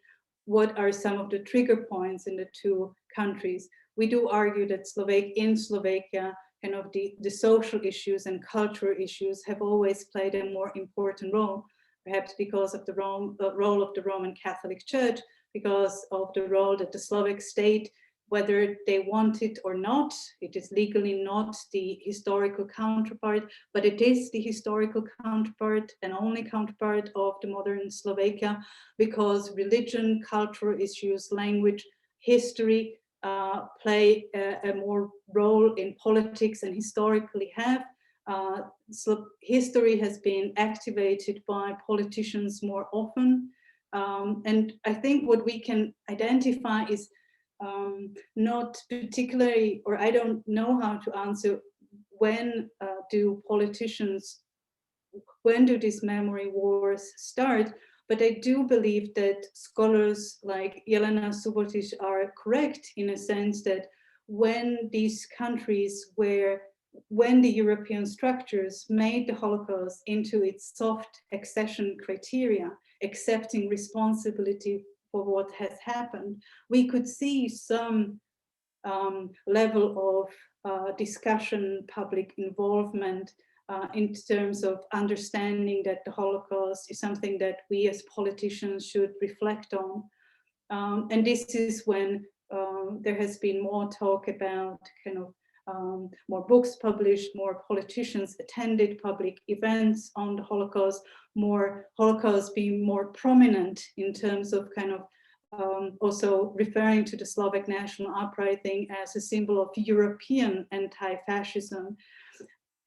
what are some of the trigger points in the two countries. We do argue that in Slovakia, the social issues and cultural issues have always played a more important role, perhaps because of the role of the Roman Catholic Church, because of the role that the Slovak state, whether they want it or not, it is legally not the historical counterpart, but it is the historical counterpart and only counterpart of the modern Slovakia, because religion, cultural issues, language, history play a more role in politics and historically have. History has been activated by politicians more often. And I think what we can identify is not particularly, or I don't know how to answer, when do these memory wars start? But I do believe that scholars like Jelena Subotić are correct in a sense that when these countries when the European structures made the Holocaust into its soft accession criteria, accepting responsibility for what has happened, we could see some level of discussion, public involvement in terms of understanding that the Holocaust is something that we as politicians should reflect on. And this is when there has been more talk about more books published, more politicians attended public events on the Holocaust, more Holocaust being more prominent in terms of also referring to the Slovak national uprising as a symbol of European anti-fascism.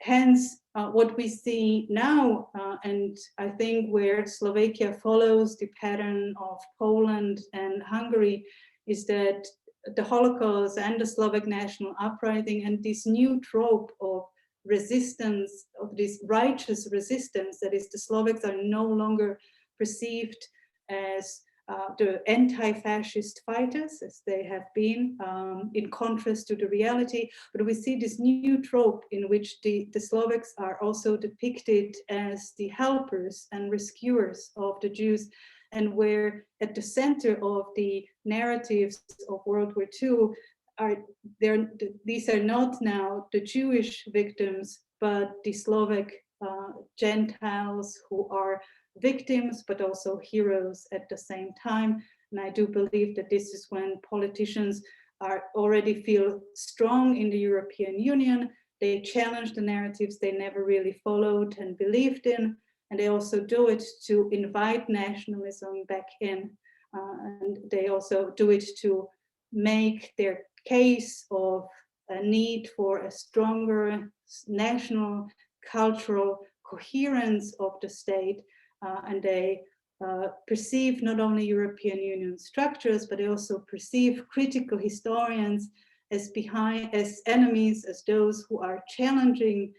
Hence, what we see now, and I think where Slovakia follows the pattern of Poland and Hungary, is that the Holocaust and the Slovak national uprising and this new trope of resistance, of this righteous resistance, that is, the Slovaks are no longer perceived as the anti-fascist fighters, as they have been, in contrast to the reality. But we see this new trope in which the Slovaks are also depicted as the helpers and rescuers of the Jews, and where at the center of the narratives of World War II these are not now the Jewish victims, but the Slovak Gentiles who are victims, but also heroes at the same time. And I do believe that this is when politicians already feel strong in the European Union. They challenge the narratives they never really followed and believed in. And they also do it to invite nationalism back in. And they also do it to make their case of a need for a stronger national cultural coherence of the state. And they perceive not only European Union structures, but they also perceive critical historians as enemies, as those who are challenging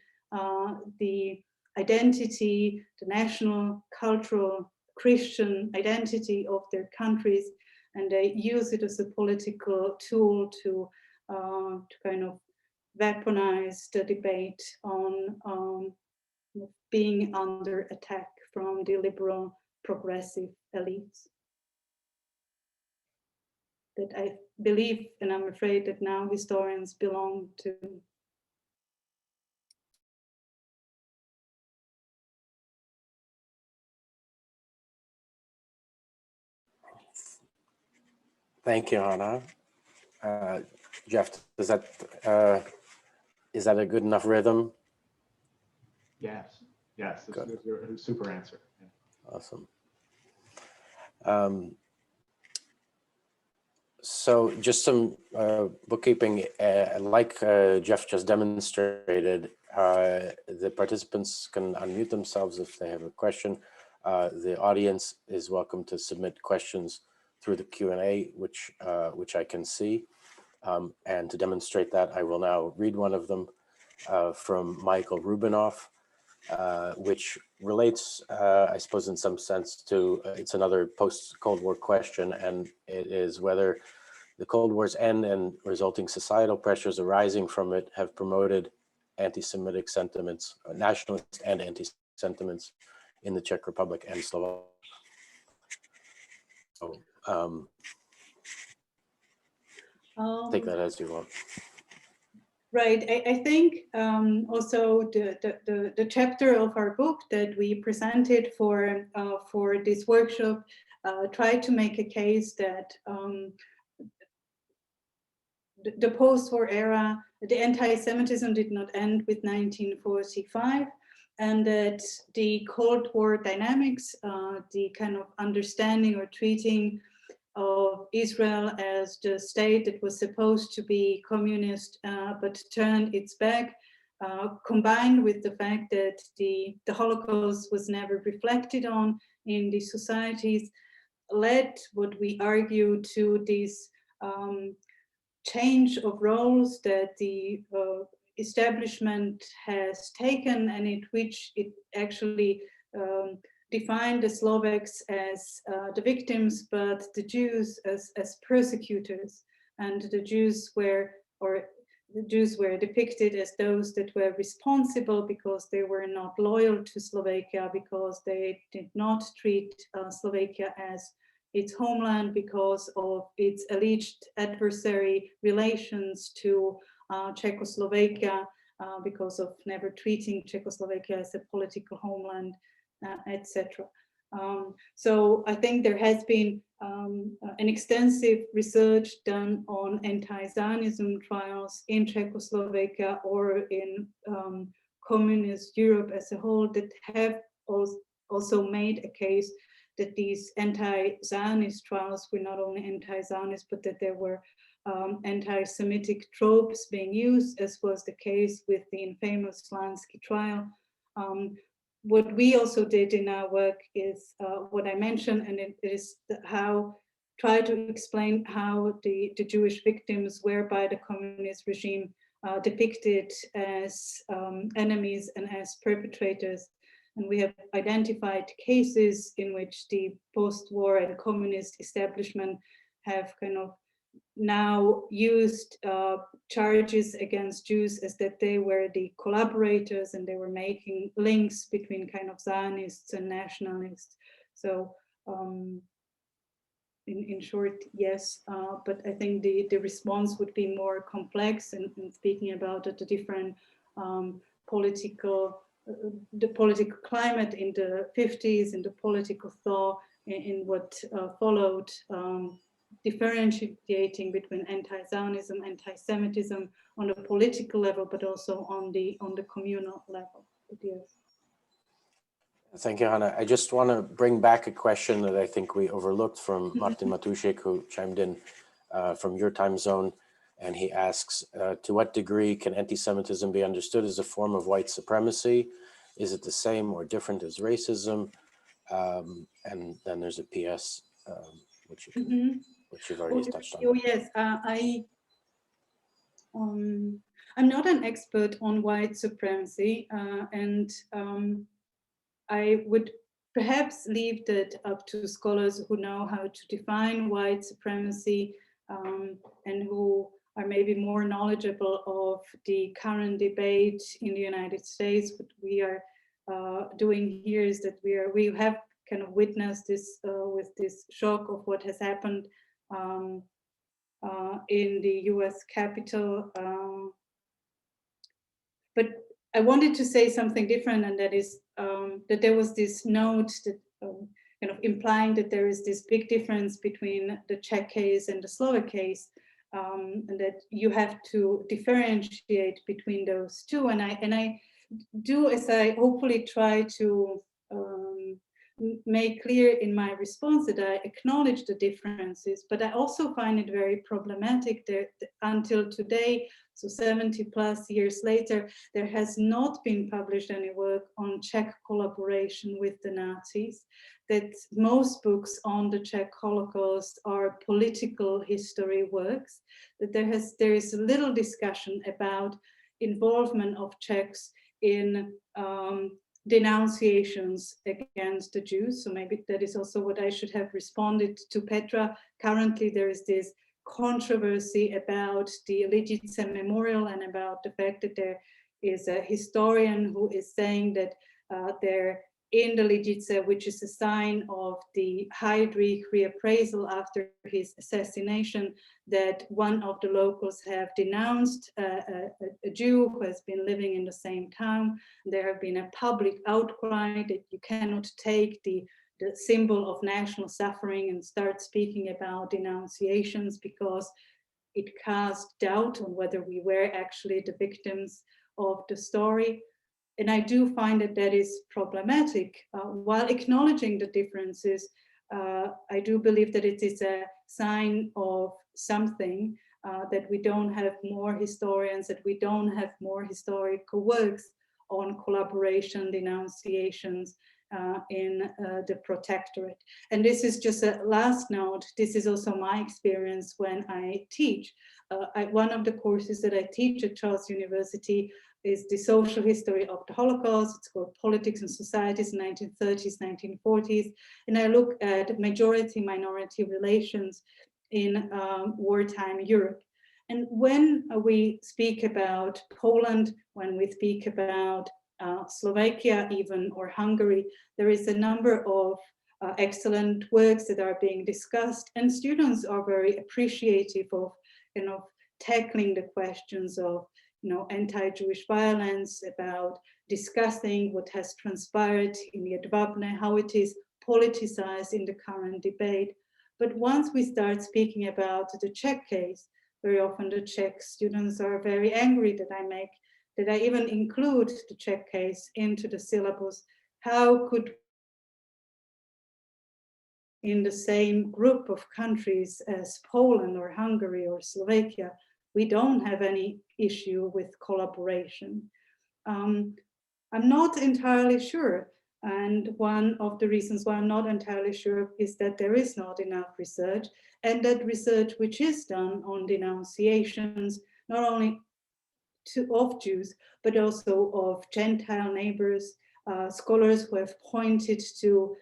the identity, the national, cultural, Christian identity of their countries, and they use it as a political tool to weaponize the debate on being under attack from the liberal progressive elites. That I believe, and I'm afraid that now historians belong to. Thank you, Hana. Jeff, is that a good enough rhythm? Yes, it's a super answer. Yeah. Awesome. So just some bookkeeping, like Jeff just demonstrated, the participants can unmute themselves if they have a question. The audience is welcome to submit questions through the Q&A, which I can see. And to demonstrate that, I will now read one of them from Michael Rubinoff, which relates, I suppose, in some sense to, it's another post-Cold War question, and it is whether the Cold War's end and resulting societal pressures arising from it have promoted anti-Semitic sentiments, nationalist and anti-sentiments in the Czech Republic and Slovakia. So, take that as you want. Right. I think also the chapter of our book that we presented for this workshop tried to make a case that the post-war era, the anti-Semitism did not end with 1945, and that the Cold War dynamics, the kind of understanding or treating of Israel as the state that was supposed to be communist but turned its back, combined with the fact that the Holocaust was never reflected on in the societies, led, what we argue, to this change of roles that the establishment has taken, and in which it actually defined the Slovaks as the victims, but the Jews as persecutors, and the Jews were depicted as those that were responsible because they were not loyal to Slovakia, because they did not treat Slovakia as its homeland, because of its alleged adversary relations to Czechoslovakia, because of never treating Czechoslovakia as a political homeland, etc. So I think there has been an extensive research done on anti-Zionism trials in Czechoslovakia or in communist Europe as a whole that have also made a case that these anti-Zionist trials were not only anti-Zionist, but that there were anti-Semitic tropes being used, as was the case with the infamous Lansky trial. What we also did in our work is what I mentioned, and it is try to explain how the Jewish victims were by the communist regime depicted as enemies and as perpetrators. And we have identified cases in which the post-war and communist establishment have kind of now used charges against Jews as that they were the collaborators and they were making links between kind of Zionists and nationalists. So in short, yes, but I think the response would be more complex and speaking about the different political climate in the 50s and the political thought in what followed, differentiating between anti-Zionism, anti-Semitism on a political level, but also on the communal level. But yes. Thank you, Hana. I just want to bring back a question that I think we overlooked from Martin Matuszek, who chimed in from your time zone. And he asks, to what degree can anti-Semitism be understood as a form of white supremacy? Is it the same or different as racism? And then there's a PS, which you've already touched on. Oh, yes, I'm not an expert on white supremacy, and I would perhaps leave that up to scholars who know how to define white supremacy and who are maybe more knowledgeable of the current debate in the United States. What we are doing here is that we have kind of witnessed this with this shock of what has happened in the US Capitol. But I wanted to say something different, and that is that there was this note that kind of implying that there is this big difference between the Czech case and the Slovak case, and that you have to differentiate between those two. And I do, as I hopefully try to make clear in my response that I acknowledge the differences, but I also find it very problematic that until today, so 70 plus years later, there has not been published any work on Czech collaboration with the Nazis, that most books on the Czech Holocaust are political history works, that there is little discussion about involvement of Czechs in denunciations against the Jews. So maybe that is also what I should have responded to Petra. Currently, there is this controversy about the Lidice memorial and about the fact that there is a historian who is saying that there in the Lidice, which is a sign of the Heydrich reappraisal after his assassination, that one of the locals have denounced a Jew who has been living in the same town. There have been a public outcry that you cannot take the symbol of national suffering and start speaking about denunciations because it cast doubt on whether we were actually the victims of the story. And I do find that that is problematic. While acknowledging the differences, I do believe that it is a sign of something, that we don't have more historians, that we don't have more historical works on collaboration, denunciations in the protectorate. And this is just a last note. This is also my experience when I teach. One of the courses that I teach at Charles University is the social history of the Holocaust. It's called Politics and Societies, 1930s, 1940s. And I look at majority-minority relations in wartime Europe. And when we speak about Poland, when we speak about Slovakia even, or Hungary, there is a number of excellent works that are being discussed, and students are very appreciative of, tackling the questions of anti-Jewish violence, about discussing what has transpired in Jedwabne, how it is politicized in the current debate. But once we start speaking about the Czech case, very often the Czech students are very angry that I even include the Czech case into the syllabus. How could in the same group of countries as Poland or Hungary or Slovakia, we don't have any issue with collaboration? I'm not entirely sure. And one of the reasons why I'm not entirely sure is that there is not enough research, and that research which is done on denunciations, not only of Jews, but also of Gentile neighbors, scholars who have pointed to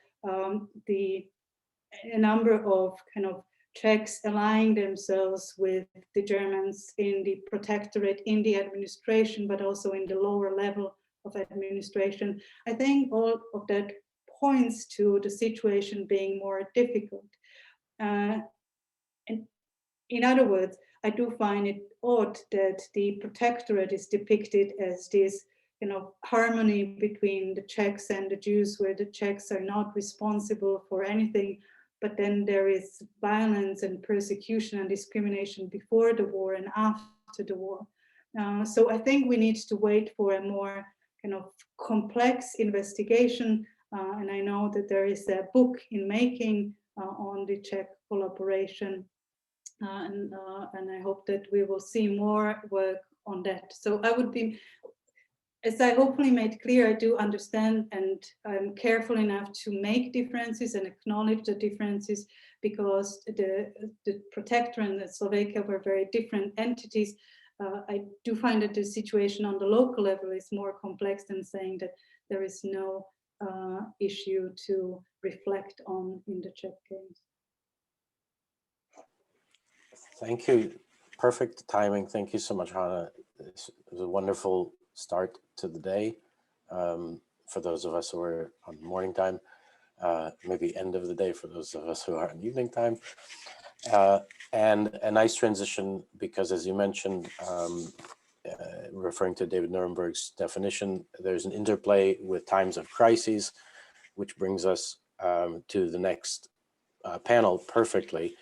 a number of Czechs allying themselves with the Germans in the protectorate, in the administration, but also in the lower level of administration. I think all of that points to the situation being more difficult. And in other words, I do find it odd that the protectorate is depicted as this harmony between the Czechs and the Jews, where the Czechs are not responsible for anything, but then there is violence and persecution and discrimination before the war and after the war. So I think we need to wait for a more complex investigation. And I know that there is a book in making on the Czech collaboration. And I hope that we will see more work on that. So I would be, as I hopefully made clear, I do understand, and I'm careful enough to make differences and acknowledge the differences, because the protectorate and the Slovakia were very different entities. I do find that the situation on the local level is more complex than saying that there is no issue to reflect on in the Czech case. Thank you. Perfect timing. Thank you so much, Hana. It was a wonderful start to the day for those of us who are on morning time, maybe end of the day for those of us who are on evening time. And a nice transition, because as you mentioned, referring to David Nuremberg's definition, there's an interplay with times of crises, which brings us to the next panel perfectly.